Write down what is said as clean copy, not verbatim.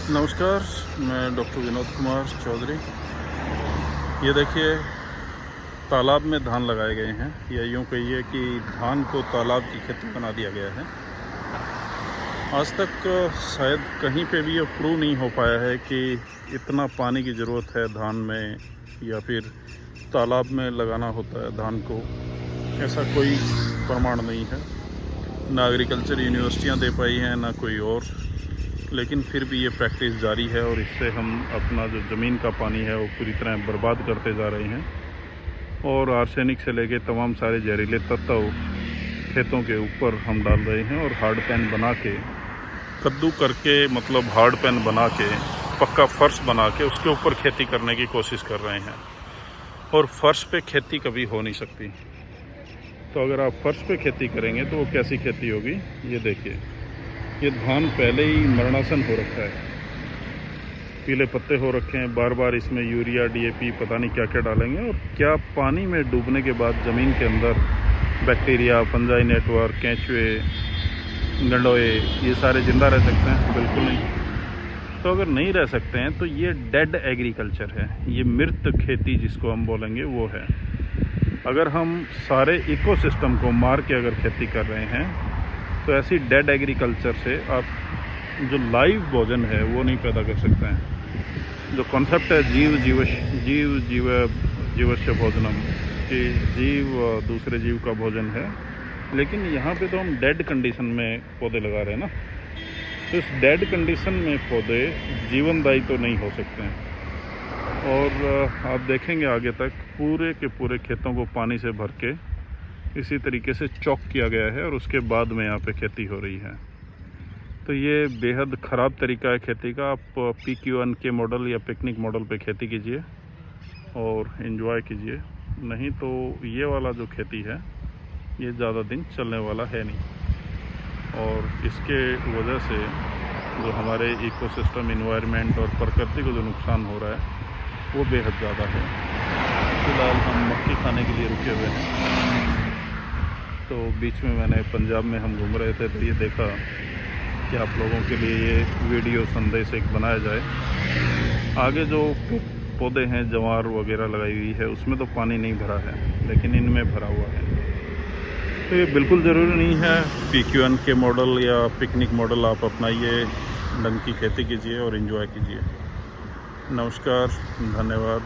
नमस्कार, मैं डॉक्टर विनोद कुमार चौधरी। ये देखिए, तालाब में धान लगाए गए हैं, या यूँ कहिए कि धान को तालाब की खेती बना दिया गया है। आज तक शायद कहीं पे भी ये प्रूव नहीं हो पाया है कि इतना पानी की ज़रूरत है धान में, या फिर तालाब में लगाना होता है धान को। ऐसा कोई प्रमाण नहीं है, ना एग्रीकल्चर यूनिवर्सिटियाँ दे पाई हैं, ना कोई और। लेकिन फिर भी ये प्रैक्टिस जारी है, और इससे हम अपना जो ज़मीन का पानी है वो पूरी तरह बर्बाद करते जा रहे हैं। और आर्सेनिक से लेके तमाम सारे जहरीले तत्व खेतों के ऊपर हम डाल रहे हैं, और हार्ड पैन बना के, कद्दू करके, मतलब हार्ड पैन बना के, पक्का फर्श बना के उसके ऊपर खेती करने की कोशिश कर रहे हैं। और फर्श पे खेती कभी हो नहीं सकती। तो अगर आप फर्श पे खेती करेंगे तो वो कैसी खेती होगी, ये देखिए। ये धान पहले ही मरणासन हो रखा है, पीले पत्ते हो रखे हैं। बार बार इसमें यूरिया, डीएपी, पता नहीं क्या क्या डालेंगे। और क्या पानी में डूबने के बाद ज़मीन के अंदर बैक्टीरिया, फंजाई नेटवर्क, केंचुए, गंडोए, ये सारे ज़िंदा रह सकते हैं? बिल्कुल नहीं। तो अगर नहीं रह सकते हैं तो ये डेड एग्रीकल्चर है, ये मृत खेती जिसको हम बोलेंगे वो है। अगर हम सारे इकोसिस्टम को मार के अगर खेती कर रहे हैं तो ऐसी डेड एग्रीकल्चर से आप जो लाइव भोजन है वो नहीं पैदा कर सकते हैं। जो कॉन्सेप्ट है जीवस्य भोजनम, कि जीव दूसरे जीव का भोजन है, लेकिन यहाँ पे तो हम डेड कंडीशन में पौधे लगा रहे हैं ना। तो इस डेड कंडीशन में पौधे जीवनदायी तो नहीं हो सकते हैं। और आप देखेंगे आगे तक पूरे के पूरे खेतों को पानी से भर के इसी तरीके से चॉक किया गया है, और उसके बाद में यहाँ पे खेती हो रही है। तो ये बेहद ख़राब तरीका है खेती का। आप PQ1 के मॉडल या पिकनिक मॉडल पे खेती कीजिए और एंजॉय कीजिए, नहीं तो ये वाला जो खेती है ये ज़्यादा दिन चलने वाला है नहीं। और इसके वजह से जो हमारे इकोसिस्टम, इन्वायरमेंट और प्रकृति को जो नुकसान हो रहा है वो बेहद ज़्यादा है। फिलहाल हम मक्की खाने के लिए रुके हुए हैं। तो बीच में मैंने पंजाब में हम घूम रहे थे, तो ये देखा कि आप लोगों के लिए ये वीडियो संदेश एक बनाया जाए। आगे जो पौधे हैं, जवार वगैरह लगाई हुई है, उसमें तो पानी नहीं भरा है, लेकिन इनमें भरा हुआ है। तो ये बिल्कुल ज़रूरी नहीं है PQ1 के मॉडल या पिकनिक मॉडल आप अपनाइए, ढंग की खेती कीजिए और एंजॉय कीजिए। नमस्कार, धन्यवाद।